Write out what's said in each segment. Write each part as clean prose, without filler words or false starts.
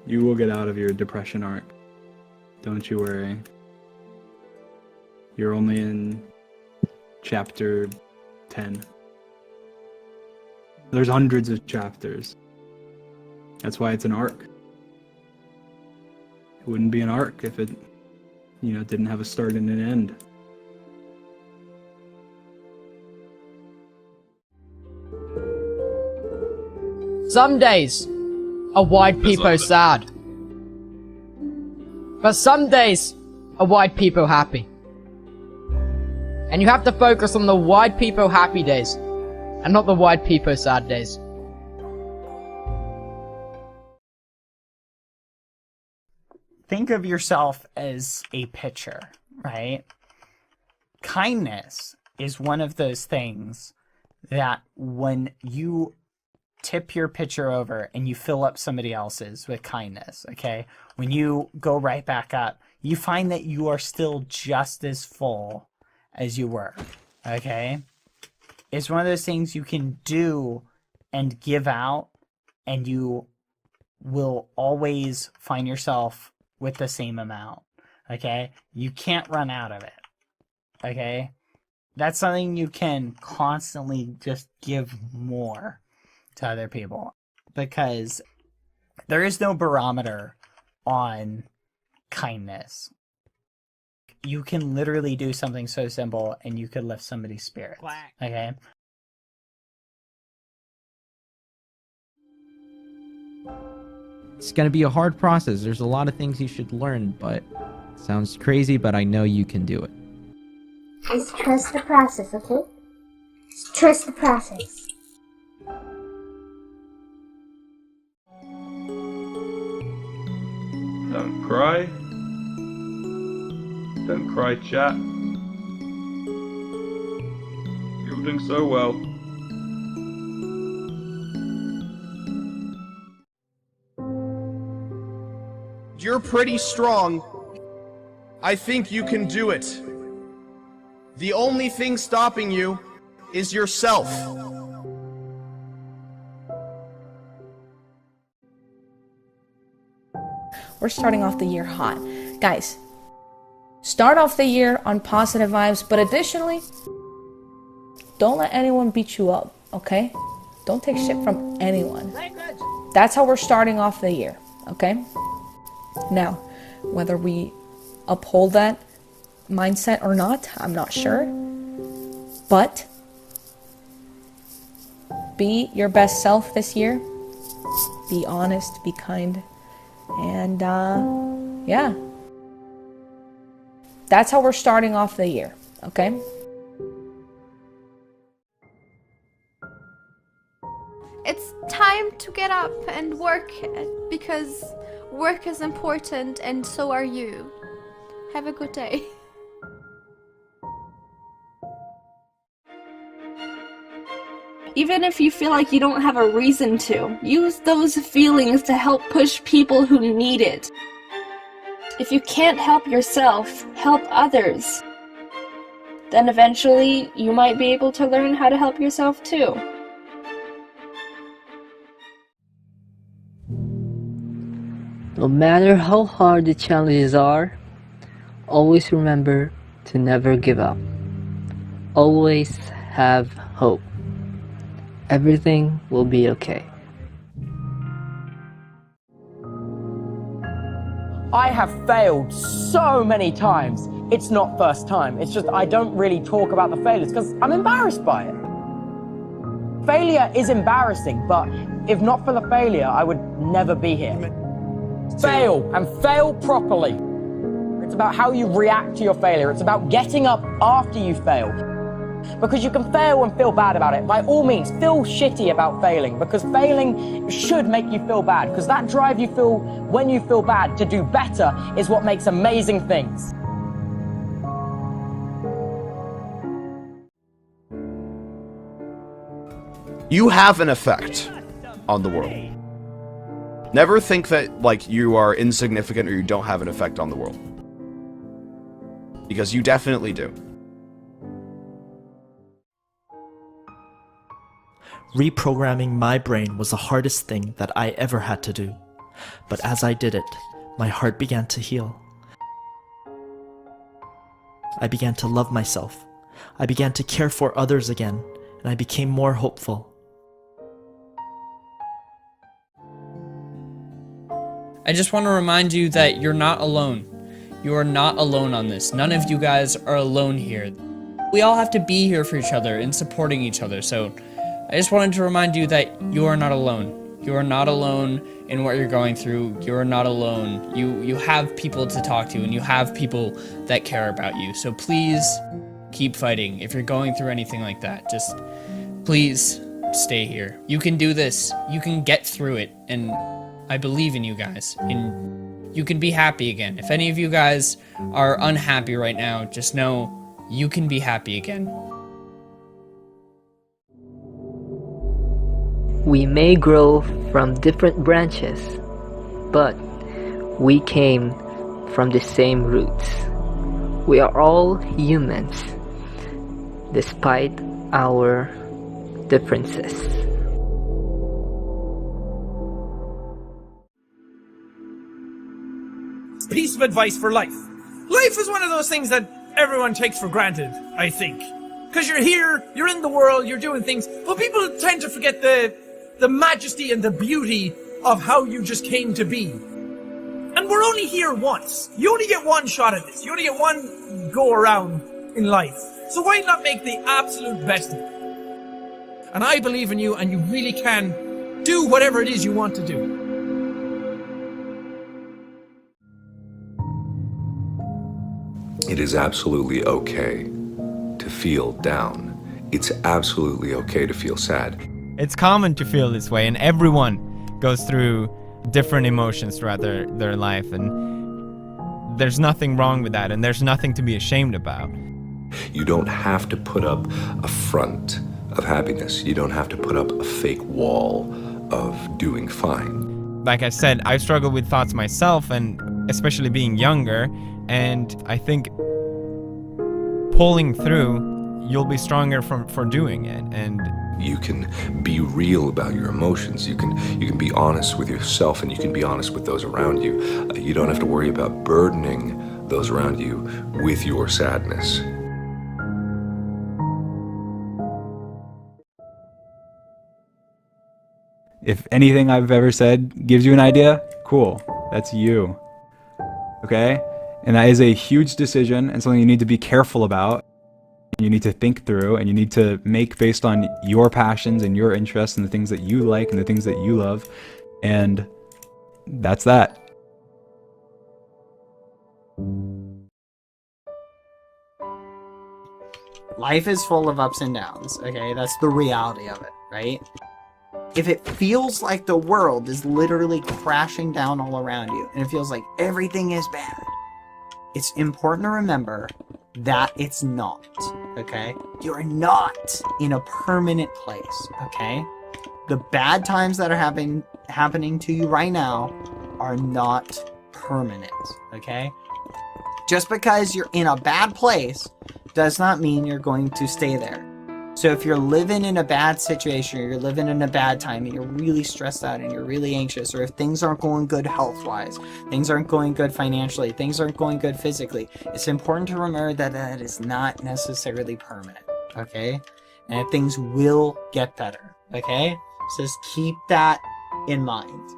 You will get out of your depression arc. Don't you worry. You're only in chapter 10. There's hundreds of chapters. That's why it's an arc. It wouldn't be an arc if it, didn't have a start and an end. Some days are white people sad. But some days are white people happy. And you have to focus on the white people happy days and not the white people sad days. Think of yourself as a pitcher, right? Kindness is one of those things that when you tip your pitcher over and you fill up somebody else's with kindness, okay? When you go right back up, you find that you are still just as full as you were, okay? It's one of those things you can do and give out, and you will always find yourself with the same amount, okay? You can't run out of it, okay? That's something you can constantly just give more to other people, because there is no barometer on kindness. You can literally do something so simple and you could lift somebody's spirits, okay? It's going to be a hard process. There's a lot of things you should learn, but it sounds crazy, but I know you can do it. Just trust the process, okay? Just trust the process. Don't cry. Don't cry, chat. You're doing so well. You're pretty strong. I think you can do it. The only thing stopping you is yourself. We're starting off the year hot. Guys, start off the year on positive vibes, but additionally, don't let anyone beat you up, okay? Don't take shit from anyone. That's how we're starting off the year, okay? Now, whether we uphold that mindset or not, I'm not sure. But be your best self this year. Be honest, be kind. And yeah, that's how we're starting off the year, okay? It's time to get up and work, because work is important and so are you. Have a good day. Even if you feel like you don't have a reason to, use those feelings to help push people who need it. If you can't help yourself, help others. Then eventually, you might be able to learn how to help yourself too. No matter how hard the challenges are, always remember to never give up. Always have hope. Everything will be okay. I have failed so many times. It's not first time. It's just I don't really talk about the failures because I'm embarrassed by it. Failure is embarrassing, but if not for the failure, I would never be here. Fail, and fail properly. It's about how you react to your failure. It's about getting up after you fail. Because you can fail and feel bad about it. By all means, feel shitty about failing, because failing should make you feel bad, because that drive you feel when you feel bad to do better is what makes amazing things. You have an effect on the world. Never think that, like, you are insignificant or you don't have an effect on the world. Because you definitely do. Reprogramming my brain was the hardest thing that I ever had to do. But as I did it, my heart began to heal. I began to love myself. I began to care for others again, and I became more hopeful. I just want to remind you that you're not alone. You are not alone on this. None of you guys are alone here. We all have to be here for each other and supporting each other. So I just wanted to remind you that you are not alone. You are not alone in what you're going through. You are not alone. You have people to talk to, and you have people that care about you. So please keep fighting. If you're going through anything like that, just please stay here. You can do this. You can get through it. And I believe in you guys. And you can be happy again. If any of you guys are unhappy right now, just know you can be happy again. We may grow from different branches, but we came from the same roots. We are all humans, despite our differences. Piece of advice for life. Life is one of those things that everyone takes for granted, I think. Because you're here, you're in the world, you're doing things, but people tend to forget the majesty and the beauty of how you just came to be. And we're only here once. You only get one shot at this. You only get one go around in life. So why not make the absolute best of it? And I believe in you, and you really can do whatever it is you want to do. It is absolutely okay to feel down. It's absolutely okay to feel sad. It's common to feel this way, and everyone goes through different emotions throughout their life, and there's nothing wrong with that, and there's nothing to be ashamed about. You don't have to put up a front of happiness. You don't have to put up a fake wall of doing fine. Like I said, I struggle with thoughts myself, and especially being younger, and I think pulling through, you'll be stronger for doing it. And you can be real about your emotions. You can be honest with yourself, and you can be honest with those around you. You don't have to worry about burdening those around you with your sadness. If anything I've ever said gives you an idea, cool. That's you. Okay? And that is a huge decision and something you need to be careful about. You need to think through, and you need to make based on your passions and your interests and the things that you like and the things that you love. And that's that. Life is full of ups and downs, okay? That's the reality of it, right? If it feels like the world is literally crashing down all around you, and it feels like everything is bad, it's important to remember that it's not, okay? You're not in a permanent place, okay? The bad times that are happening to you right now are not permanent, okay? Just because you're in a bad place does not mean you're going to stay there. So if you're living in a bad situation, or you're living in a bad time, and you're really stressed out and you're really anxious, or if things aren't going good health-wise, things aren't going good financially, things aren't going good physically, it's important to remember that that is not necessarily permanent, okay? And things will get better, okay? So just keep that in mind.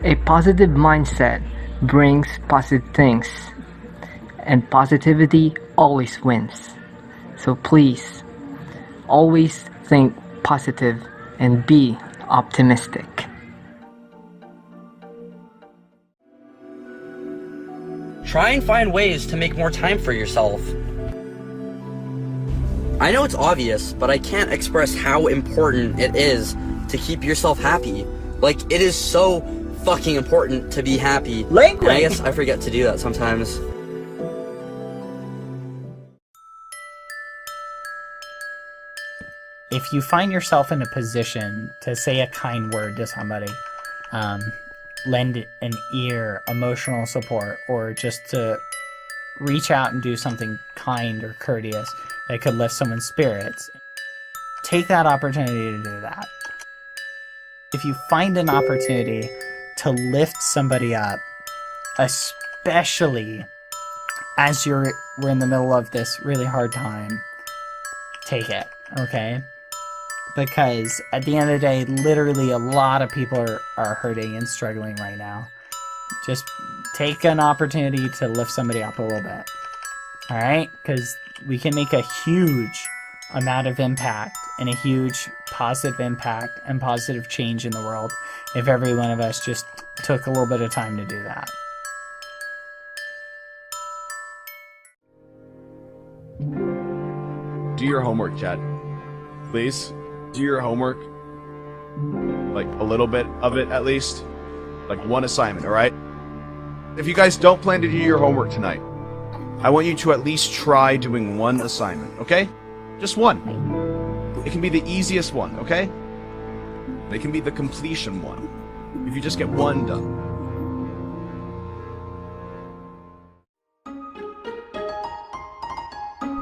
A positive mindset brings positive things, and positivity always wins. So please, always think positive and be optimistic. Try and find ways to make more time for yourself. I know it's obvious, but I can't express how important it is to keep yourself happy. Like, it is so fucking important to be happy. Language. And I guess I forget to do that sometimes. If you find yourself in a position to say a kind word to somebody, lend an ear, emotional support, or just to reach out and do something kind or courteous that could lift someone's spirits, take that opportunity to do that. If you find an opportunity to lift somebody up, especially as we're in the middle of this really hard time, take it, okay? Because at the end of the day, literally a lot of people are hurting and struggling right now. Just take an opportunity to lift somebody up a little bit, all right? Because we can make a huge amount of impact and a huge positive impact and positive change in the world if every one of us just took a little bit of time to do that. Do your homework, Chad. Please. Do your homework. Like, a little bit of it, at least. Like, one assignment, alright? If you guys don't plan to do your homework tonight, I want you to at least try doing one assignment, okay? Just one. It can be the easiest one, okay? It can be the completion one. If you just get one done.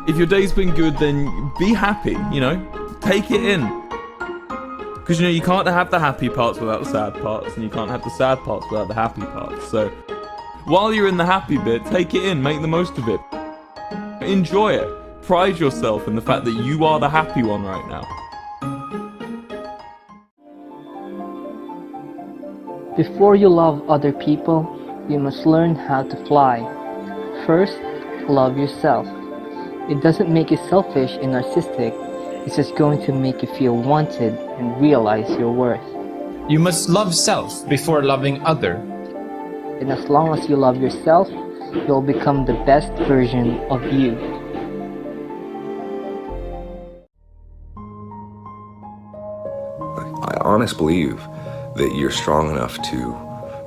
If your day's been good, then be happy, you know? Take it in. Because, you know, you can't have the happy parts without the sad parts, and you can't have the sad parts without the happy parts. So, while you're in the happy bit, take it in, make the most of it. Enjoy it. Pride yourself in the fact that you are the happy one right now. Before you love other people, you must learn how to fly. First, love yourself. It doesn't make you selfish and narcissistic, it's just going to make you feel wanted and realize your worth. You must love self before loving other. And as long as you love yourself, you'll become the best version of you. I honestly believe that you're strong enough to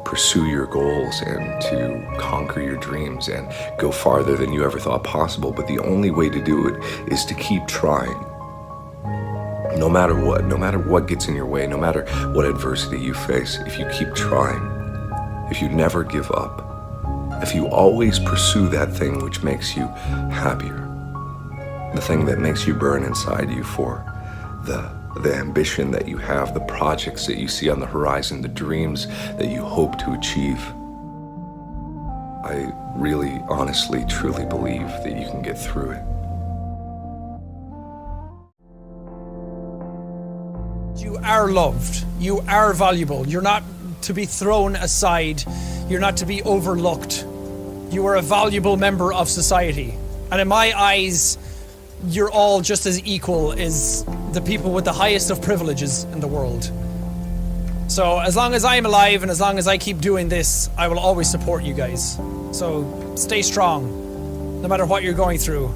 pursue your goals and to conquer your dreams and go farther than you ever thought possible. But the only way to do it is to keep trying. No matter what gets in your way, no matter what adversity you face, if you keep trying, if you never give up, if you always pursue that thing which makes you happier, the thing that makes you burn inside you for the ambition that you have, the projects that you see on the horizon, the dreams that you hope to achieve. I really, honestly, truly believe that you can get through it. You are loved. You are valuable. You're not to be thrown aside. You're not to be overlooked. You are a valuable member of society. And in my eyes, you're all just as equal as the people with the highest of privileges in the world. So as long as I'm alive and as long as I keep doing this, I will always support you guys. So stay strong, no matter what you're going through.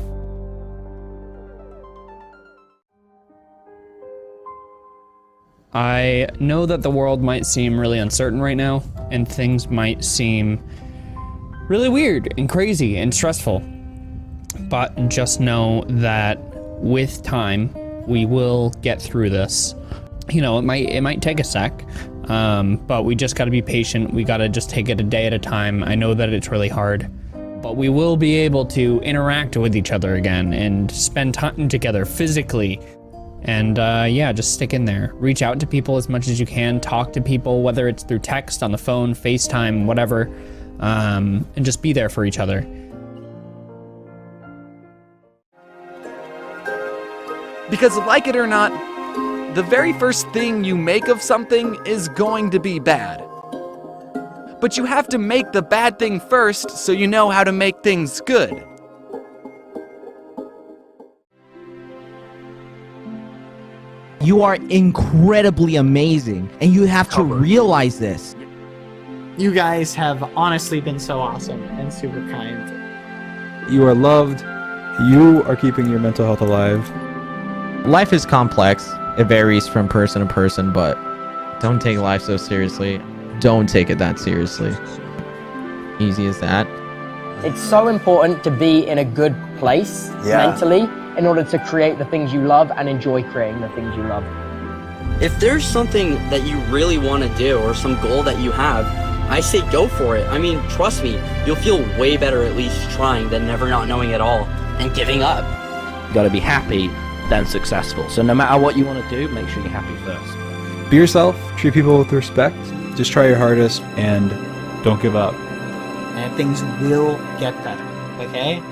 I know that the world might seem really uncertain right now, and things might seem really weird and crazy and stressful. But just know that with time, we will get through this. You know, it might take a sec, but we just gotta be patient. We gotta just take it a day at a time. I know that it's really hard, but we will be able to interact with each other again and spend time together physically. And yeah, just stick in there. Reach out to people as much as you can. Talk to people, whether it's through text, on the phone, FaceTime, whatever, and just be there for each other. Because like it or not, the very first thing you make of something is going to be bad. But you have to make the bad thing first so you know how to make things good. You are incredibly amazing, and you have to realize this. You guys have honestly been so awesome and super kind. You are loved. You are keeping your mental health alive. Life is complex. It varies from person to person, but don't take life so seriously. Don't take it that seriously. Easy as that. It's so important to be in a good place mentally in order to create the things you love and enjoy creating the things you love. If there's something that you really want to do or some goal that you have, I say go for it. I mean, trust me, you'll feel way better at least trying than never not knowing at all and giving up. You gotta be happy then successful. So no matter what you want to do, make sure you're happy first. Be yourself, treat people with respect, just try your hardest, and don't give up. And things will get better, okay?